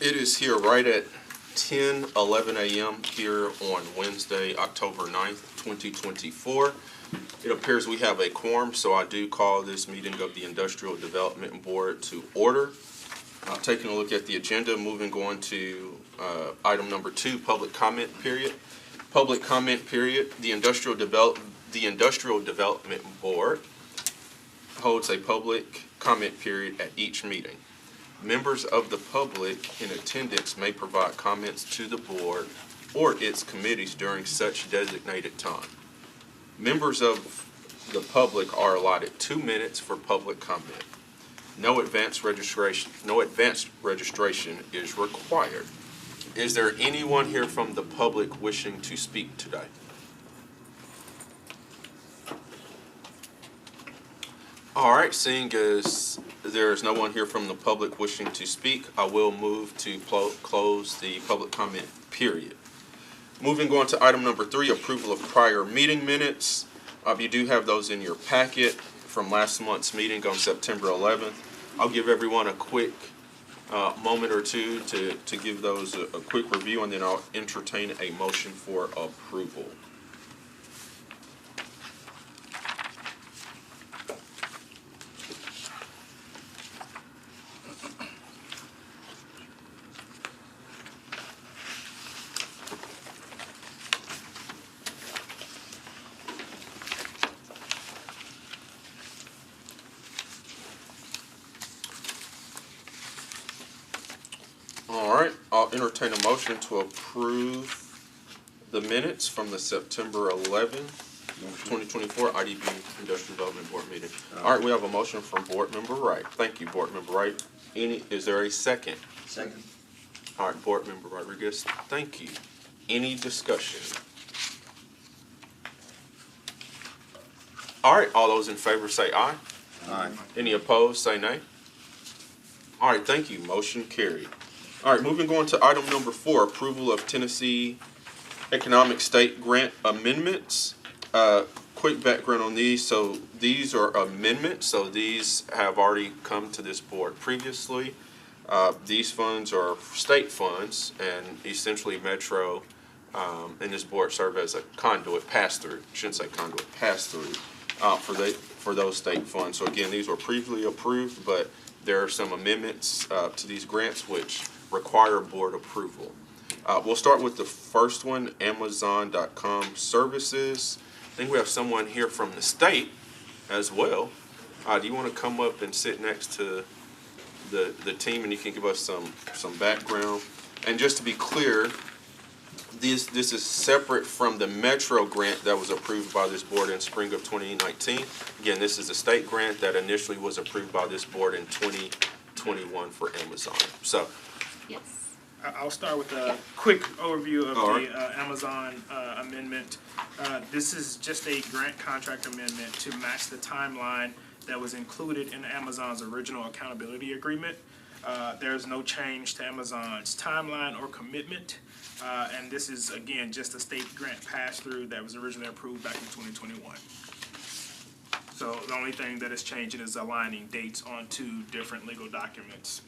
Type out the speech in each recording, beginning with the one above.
It is here right at 10:11 a.m. here on Wednesday, October 9th, 2024. It appears we have a quorum, so I do call this meeting of the Industrial Development Board to order. Taking a look at the agenda, moving on to item number 2, public comment period. Public comment period. The Industrial Development Board holds a public comment period at each meeting. Members of the public in attendance may provide comments to the board or its committees during such designated time. Members of the public are allotted 2 minutes for public comment. No advance registration is required. Is there anyone here from the public wishing to speak today? All right, seeing as there is no one here from the public wishing to speak, I will move to close the public comment period. Moving on to item number 3, approval of prior meeting minutes. You do have those in your packet from last month's meeting on September 11th. I'll give everyone a quick moment or two to give those a quick review, and then I'll entertain a motion for approval. I'll entertain a motion to approve the minutes from the September 11, 2024 IDB Industrial Development Board meeting. All right, we have a motion from Board Member Wright. Thank you, Board Member Wright. Is there a second? Second. All right, Board Member Rodriguez, thank you. Any discussion? All right, all those in favor say aye. Aye. Any opposed, say nay. All right, thank you. Motion carried. All right, moving on to item number 4, approval of Tennessee Economic State Grant Amendments. Quick background on these. So these are amendments. So these have already come to this board previously. These funds are state funds, and essentially Metro and this board serve as a conduit pass-through. Shouldn't say conduit, pass-through for those state funds. So again, these were previously approved, but there are some amendments to these grants which require board approval. We'll start with the first one, Amazon.com services. I think we have someone here from the state as well. Do you want to come up and sit next to the team, and you can give us some background? And just to be clear, this is separate from the Metro grant that was approved by this board in spring of 2019. Again, this is a state grant that initially was approved by this board in 2021 for Amazon. So, yes. I'll start with a quick overview of the Amazon amendment. This is just a grant contract amendment to match the timeline that was included in Amazon's original accountability agreement. There's no change to Amazon's timeline or commitment. And this is, again, just a state grant pass-through that was originally approved back in 2021. So the only thing that is changing is aligning dates on 2 different legal documents.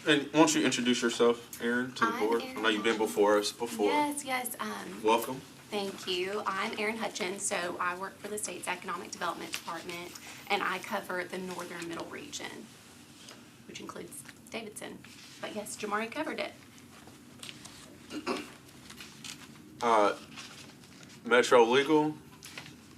and why don't you introduce yourself, Erin, to the board? Erin. I know you've been before us before. Yes. Welcome. Thank you. I'm Erin Hutchins, so I work for the state's Economic Development Department, and I cover the northern middle region, which includes Davidson. But yes, Jamari covered it. Metro Legal,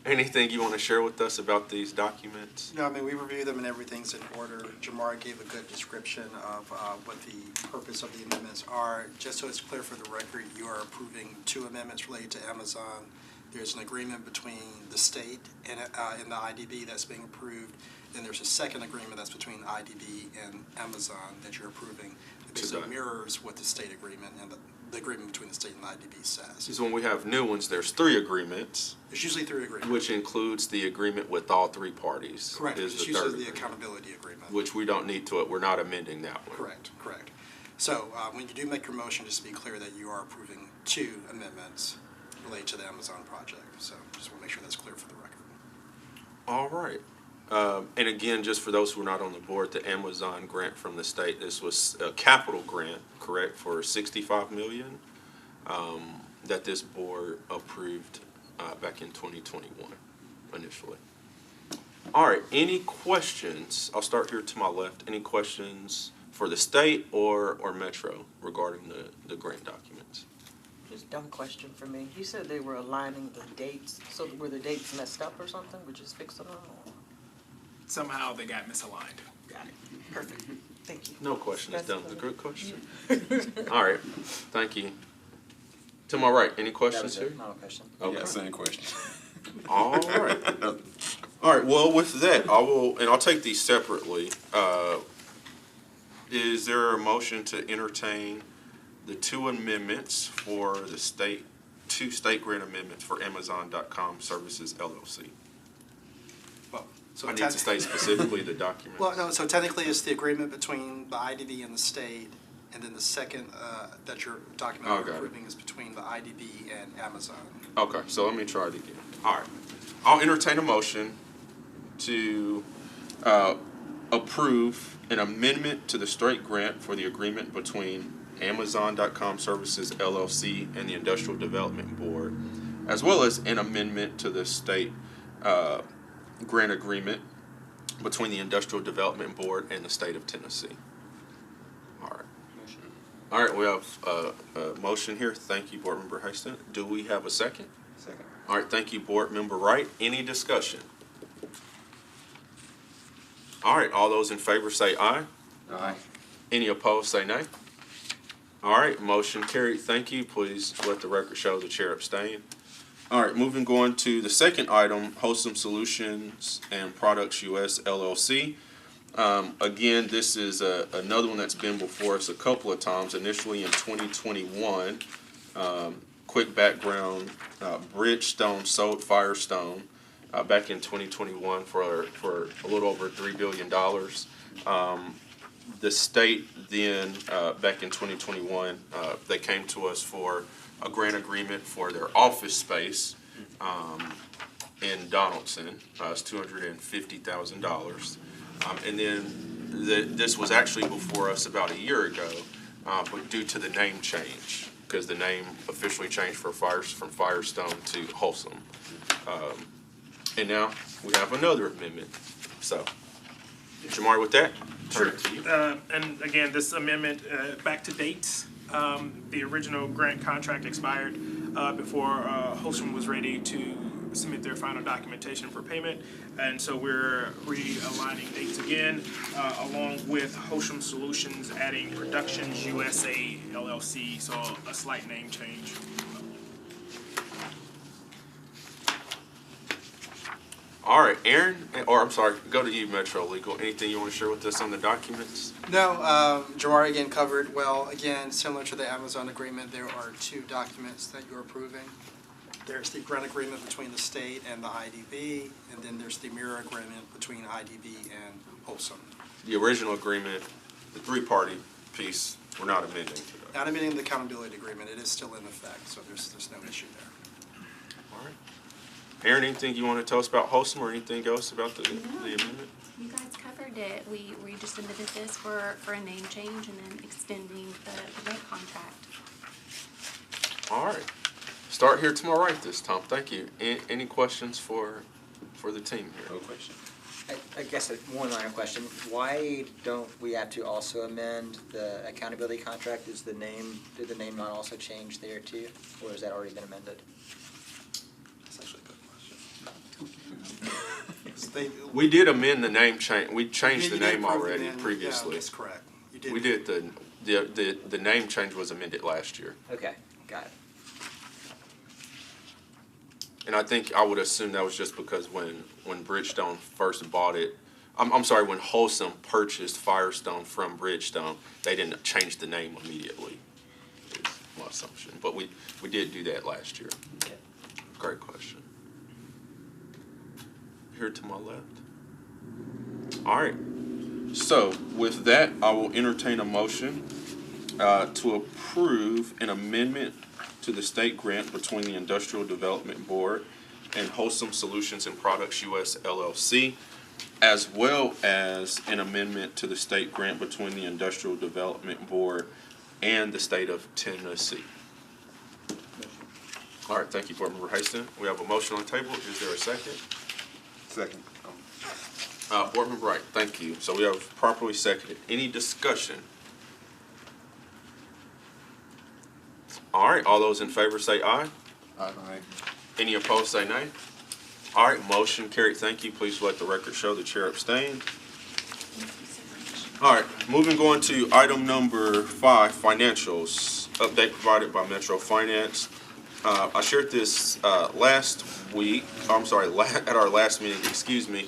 anything you want to share with us about these documents? No, I mean, we reviewed them and everything's in order. Jamar gave a good description of what the purpose of the amendments are. Just so it's clear for the record, you are approving 2 amendments related to Amazon. There's an agreement between the state and the IDB that's being approved. Then there's a second agreement that's between IDB and Amazon that you're approving. It basically mirrors what the state agreement and the agreement between the state and the IDB says. Because when we have new ones, there's 3 agreements. There's usually 3 agreements. Which includes the agreement with all 3 parties. Correct. Is It's the usually third the agreement, accountability agreement. which we don't need to, we're not amending that one. Correct. So when you do make your motion, just to be clear that you are approving 2 amendments related to the Amazon project. So just want to make sure that's clear for the record. All right. And again, just for those who are not on the board, the Amazon grant from the state, this was a capital grant, correct, for 65 million, that this board approved, back in 2021 initially. All right, any questions? I'll start here to my left. Any questions for the state or Metro regarding the grant documents? Just dumb question for me. You said they were aligning the dates, so were the dates messed up or something? We just fixed them all? Somehow they got misaligned. Got it. Perfect. Thank you. No question is dumb. That's The good question. All right, thank you. To my right, any That questions was here? it. No question. Okay. Yeah, same question. All right. All right, well, with that, I'll take these separately. Is there a motion to entertain the two amendments for the two state grant amendments for Amazon.com Services LLC? Well, so I need to state specifically the document. Well, no, so technically it's the agreement between the IDB and the state, and then the second that your document Oh, you're got it. approving is between the IDB and Amazon. Okay, so let me try it again. All right. I'll entertain a motion to approve an amendment to the straight grant for the agreement between Amazon.com Services LLC and the Industrial Development Board, as well as an amendment to the state grant agreement between the Industrial Development Board and the state of Tennessee. All right. All right, we have a motion here. Thank you, Board Member Haston. Do we have a second? Second. All right, thank you, Board Member Wright. Any discussion? All right, all those in favor say aye. Aye. Any opposed say nay. All right, motion carried. Thank you. Please let the record show the chair abstained. All right, moving on to the second item, Wholesome Solutions and Products US LLC. Again, this is another one that's been before us a couple of times, initially in 2021. Quick background, Bridgestone sold Firestone back in 2021 for a little over $3 billion. The state then, back in 2021, they came to us for a grant agreement for their office space in Donaldson. It's $250,000. And then this was actually before us about a year ago, but due to the name change, because the name officially changed from Firestone to Wholesome. And now we have another amendment. So, Jamar, with that, turn it to you. And again, this amendment, back to dates, the original grant contract expired before Wholesome was ready to submit their final documentation for payment. And so we're realigning dates again, along with Wholesome Solutions adding Productions USA LLC, so a slight name change. All right, Aaron, or I'm sorry, go to you, Metro Legal. Anything you want to share with us on the documents? No, Jamar again covered well. Again, similar to the Amazon agreement, there are two documents that you're approving. There's the grant agreement between the state and the IDB, and then there's the mirror agreement between IDB and Wholesome. The original agreement, the three-party piece, we're not amending today. Not amending the accountability agreement, it is still in effect, so there's no issue there. All right. Aaron, anything you want to tell us about Wholesome or anything else about the amendment? You guys covered it. We just amended this for a name change and then extending the rent contract. All right. Start here to my right this time. Thank you. Any questions for the team No here? question. I guess one line of question. Why don't we have to also amend the accountability contract? Did the name not also change there too? Or has that already been amended? That's actually a good question. We did amend the name change. We changed the You did name approve already amendment. previously. Yeah, that's correct. You did. We did the name change was amended last year. Okay, got it. And I think I would assume that was just because when Bridgestone first bought it, I'm sorry, when Wholesome purchased Firestone from Bridgestone, they didn't change the name immediately, is my assumption. But we did do that last year. Okay. Great question. Here to my left. All right. So with that, I will entertain a motion to approve an amendment to the state grant between the Industrial Development Board and Wholesome Solutions and Products US LLC. as well as an amendment to the state grant between the Industrial Development Board and the state of Tennessee. All right, thank you, Board Member Haston. We have a motion on the table. Is there a second? Second. Board Member Wright, thank you. So we have properly seconded. Any discussion? All right, all those in favor say aye. Aye. Any opposed say nay. All right, motion carried. Thank you. Please let the record show the chair abstained. All right, moving on to item number 5, financials. Update provided by Metro Finance. I shared this last week, at our last meeting, excuse me.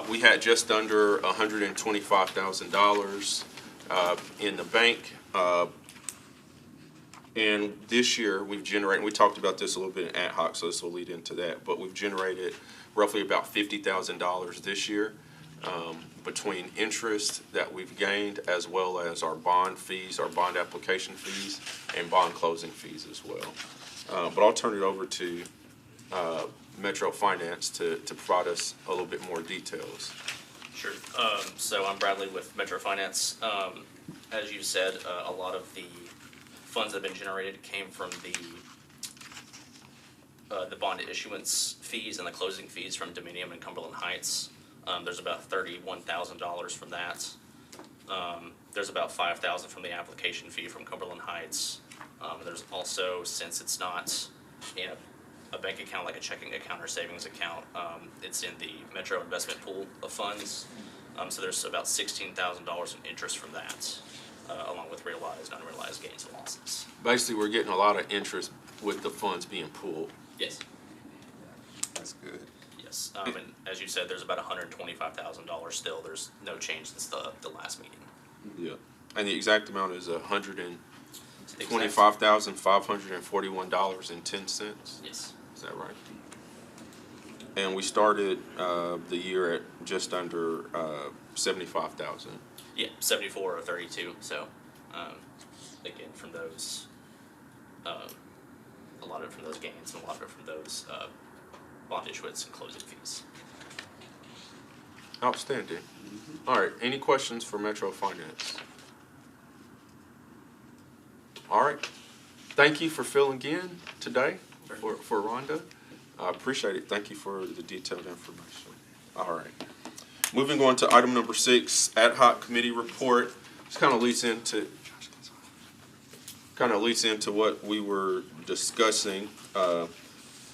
We had just under $125,000 in the bank. And this year, we've generated, we talked about this a little bit in ad hoc, so this will lead into that, but we've generated roughly about $50,000 this year between interest that we've gained as well as our bond fees, our bond application fees, and bond closing fees as well. But I'll turn it over to Metro Finance to provide us a little bit more details. Sure. So I'm Bradley with Metro Finance. As you said, a lot of the funds that have been generated came from the bond issuance fees and the closing fees from Dominium and Cumberland Heights. There's about $31,000 from that. There's about $5,000 from the application fee from Cumberland Heights. There's also, since it's not in a bank account like a checking account or savings account, it's in the Metro investment pool of funds. So there's about $16,000 in interest from that, along with realized, unrealized gains and losses. Basically, we're getting a lot of interest with the funds being pooled. Yes. That's good. Yes. And as you said, there's about $125,000 still. There's no change since the last meeting. Yeah. And the exact amount is $125,541.10. Yes. Is that right? And we started the year at just under 75,000. Yeah, 74 or 32. So, again, from those, a lot of it from those gains and a lot of it from those bond issuance and closing fees. Outstanding. All right, any questions for Metro Finance? All right, thank you for filling in today for Rhonda. I appreciate it. Thank you for the detailed information. All right. Moving on to item number 6, ad hoc committee report. This kind of leads into what we were discussing.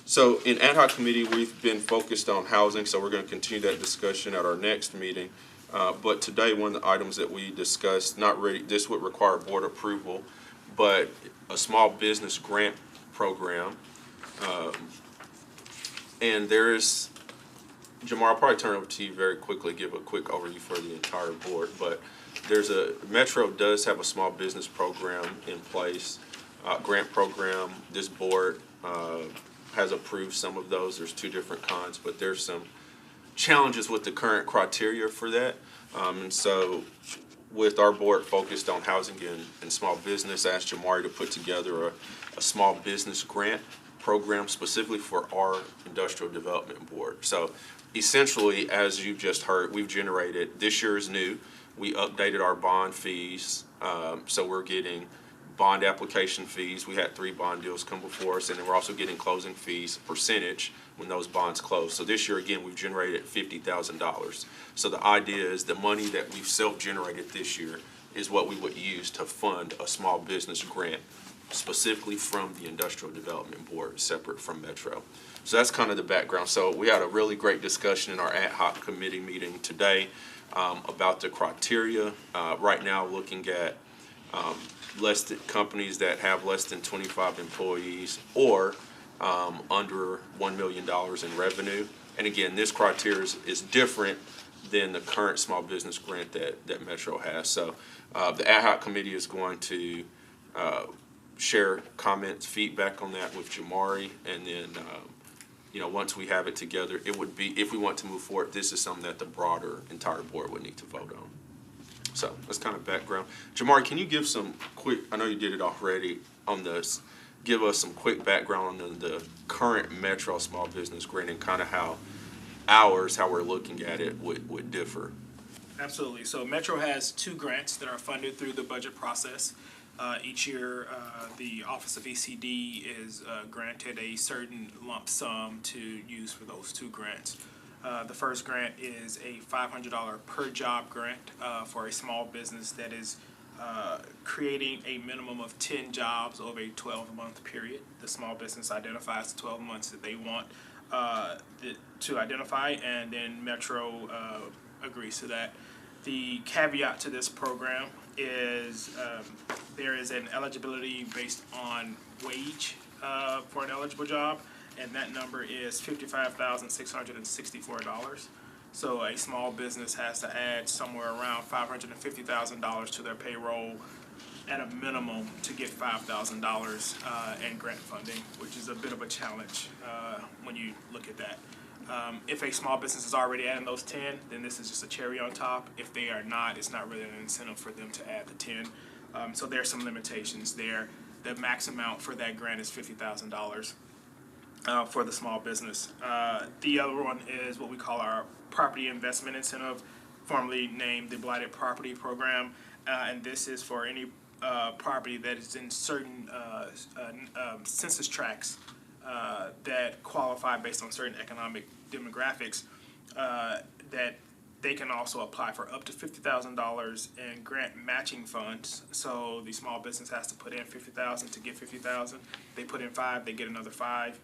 So in ad hoc committee, we've been focused on housing, so we're going to continue that discussion at our next meeting. But today, one of the items that we discussed, this would require board approval, but a small business grant program. And there's, Jamar, I'll probably turn it over to you very quickly, give a quick overview for the entire board. But Metro does have a small business program in place, grant program. This board has approved some of those. There's 2 different kinds, but there's some challenges with the current criteria for that. And so with our board focused on housing and small business, I asked Jamari to put together a small business grant program specifically for our industrial development board. So essentially, as you just heard, we've generated, this year is new, we updated our bond fees, so we're getting bond application fees. We had 3 bond deals come before us, and then we're also getting closing fees percentage when those bonds close. So this year, again, we've generated $50,000. So the idea is the money that we've self-generated this year is what we would use to fund a small business grant, specifically from the Industrial Development Board, separate from Metro. So that's kind of the background. So we had a really great discussion in our ad hoc committee meeting today about the criteria. Right now, looking at companies that have less than 25 employees or under $1 million in revenue. And again, this criteria is different than the current small business grant that Metro has. So the ad hoc committee is going to share comments, feedback on that with Jamari, and then once we have it together, it would be, if we want to move forward, this is something that the broader entire board would need to vote on. So that's kind of background. Jamari, can you give some quick, I know you did it already on this, give us some quick background on the current Metro small business grant and kind of how ours, how we're looking at it, would differ. Absolutely. So Metro has 2 grants that are funded through the budget process. Each year, the Office of ECD is granted a certain lump sum to use for those 2 grants. The first grant is a $500 per job grant for a small business that is creating a minimum of 10 jobs over a 12-month period. The small business identifies the 12 months that they want to identify, and then Metro agrees to that. The caveat to this program is there is an eligibility based on wage for an eligible job, and that number is $55,664. So a small business has to add somewhere around $550,000 to their payroll at a minimum to get $5,000 in grant funding, which is a bit of a challenge when you look at that. If a small business is already adding those 10, then this is just a cherry on top. If they are not, it's not really an incentive for them to add the 10. So there are some limitations there. The max amount for that grant is $50,000 for the small business. The other one is what we call our property investment incentive, formerly named the Blighted Property Program. And this is for any property that is in certain census tracts that qualify based on certain economic demographics, that they can also apply for up to $50,000 in grant matching funds. So the small business has to put in $50,000 to get $50,000. They put in 5, they get another 5.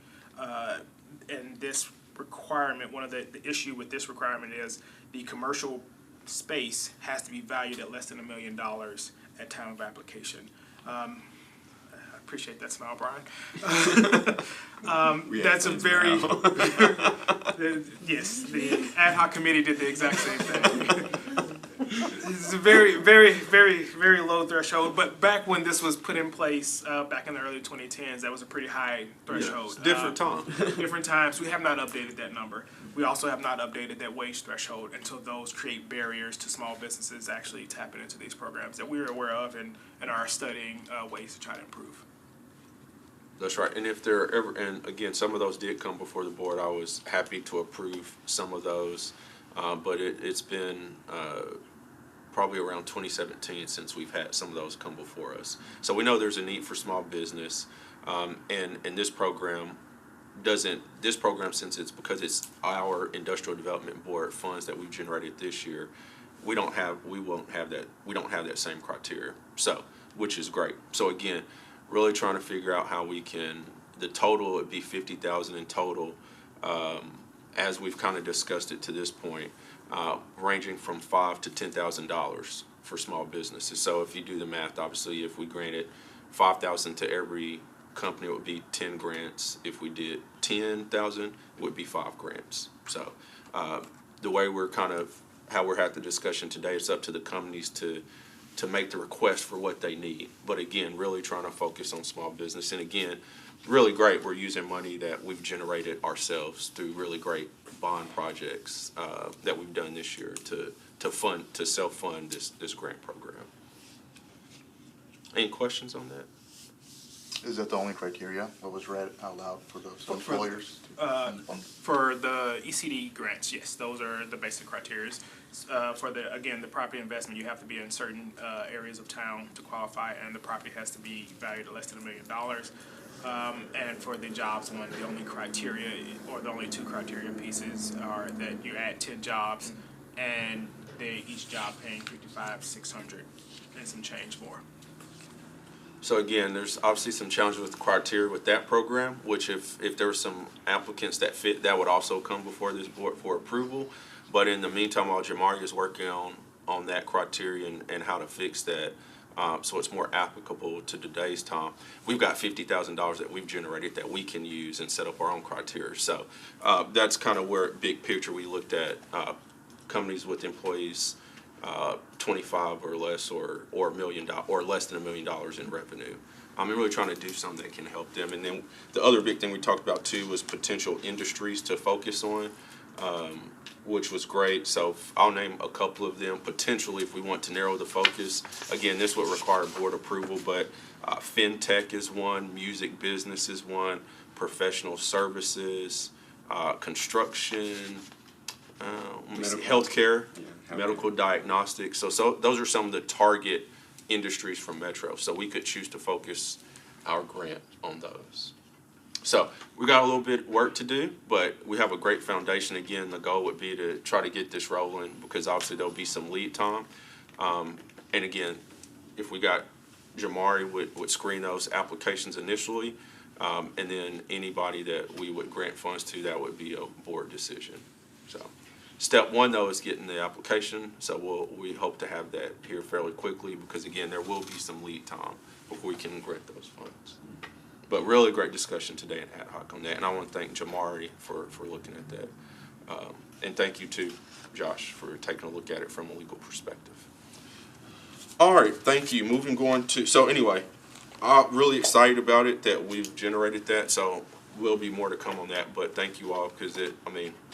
And this requirement, one of the issue with this requirement is the commercial space has to be valued at less than $1 million at time of application. Appreciate that smile, Brian. That's a very yes. The ad hoc committee did the exact same thing. It's a very, very, very, very low threshold. But back when this was put in place, back in the early 2010s, that was a pretty high threshold. Yeah, different time. Different times. We have not updated that number. We also have not updated that wage threshold until those create barriers to small businesses actually tapping into these programs that we're aware of and are studying ways to try to improve. That's right. And if there ever, and again, some of those did come before the board. I was happy to approve some of those, but it's been probably around 2017 since we've had some of those come before us. So we know there's a need for small business, and this program since it's because it's our industrial development board funds that we've generated this year, we don't have that same criteria. So, which is great. So again, really trying to figure out how we can, the total would be 50,000 in total, as we've kind of discussed it to this point, ranging from $5,000 to $10,000 for small businesses. So if you do the math, obviously, if we granted 5,000 to every company, it would be 10 grants. If we did 10,000, it would be 5 grants. So the way we're kind of, how we're at the discussion today, it's up to the companies to make the request for what they need. But again, really trying to focus on small business. And again, really great, we're using money that we've generated ourselves through really great bond projects that we've done this year to self-fund this grant program. Any questions on that? Is that the only criteria that was read out loud for those employers? For the ECD grants, yes, those are the basic criteria. For the property investment, you have to be in certain areas of town to qualify, and the property has to be valued at less than $1 million. And for the jobs one, the only criteria, or the only 2 criteria pieces, are that you add 10 jobs, and each job paying $55,600 and some change more. So again, there's obviously some challenges with the criteria with that program, which if there were some applicants that fit, that would also come before this board for approval. But in the meantime, while Jamari is working on that criteria and how to fix that, so it's more applicable to today's time, we've got $50,000 that we've generated that we can use and set up our own criteria. So that's kind of where, big picture, we looked at companies with employees 25 or less, or $1 million, or less than $1 million in revenue. I'm really trying to do something that can help them. And then the other big thing we talked about too was potential industries to focus on, which was great. So I'll name a couple of them potentially if we want to narrow the focus. Again, this would require board approval, but fintech is one, music business is one, professional services, construction, let me see, Medical. healthcare, Yeah, medical diagnostics. So those are some of the target industries from Metro. So we could choose to focus our grant on those. So we got a little bit of work to do, but we have a great foundation. Again, the goal would be to try to get this rolling because obviously there'll be some lead time. And again, if we got Jamari would screen those applications initially, and then anybody that we would grant funds to, that would be a board decision. So step one though is getting the application. So we hope to have that here fairly quickly because again, there will be some lead time before we can grant those funds. But really great discussion today in ad hoc on that, and I want to thank Jamari for looking at that. And thank you to Josh for taking a look at it from a legal perspective. All right, thank you. So anyway, I'm really excited about it that we've generated that, so will be more to come on that, but thank you all because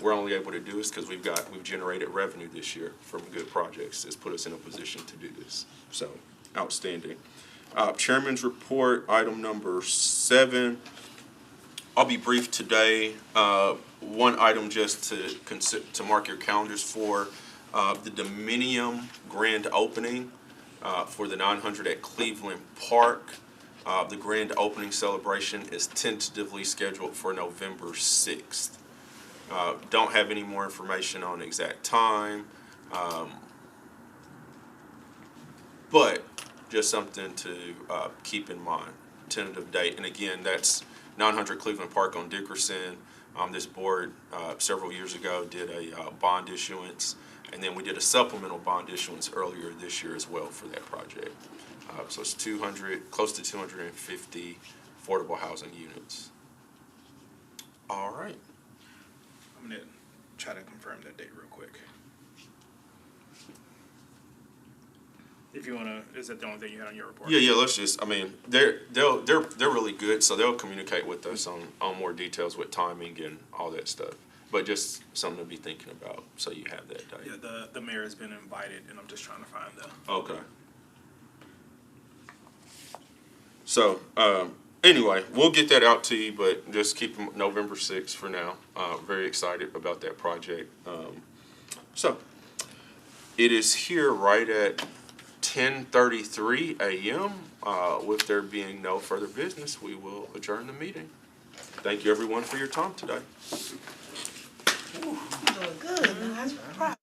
we're only able to do this because we've generated revenue this year from good projects. It's put us in a position to do this, so outstanding. Chairman's report, item number 7. I'll be brief today. One item just to mark your calendars for the Dominium grand opening for the 900 at Cleveland Park. The grand opening celebration is tentatively scheduled for November 6th. Don't have any more information on the exact time, but just something to keep in mind. Tentative date, and again, that's 900 Cleveland Park on Dickerson. This board several years ago did a bond issuance, and then we did a supplemental bond issuance earlier this year as well for that project. So it's close to 250 affordable housing units. All right. I'm gonna try to confirm that date real quick. If you wanna, is that the only thing you had on your report? Yeah. Let's just. They're really good, so they'll communicate with us on more details with timing and all that stuff. But just something to be thinking about, so you have that date. Yeah, the mayor has been invited, and I'm just trying to find the. Okay. So, anyway, we'll get that out to you, but just keep them November 6th for now. Very excited about that project. So, it is here right at 10:33 a.m. With there being no further business, we will adjourn the meeting. Thank you, everyone, for your time today. Doing good. Nice.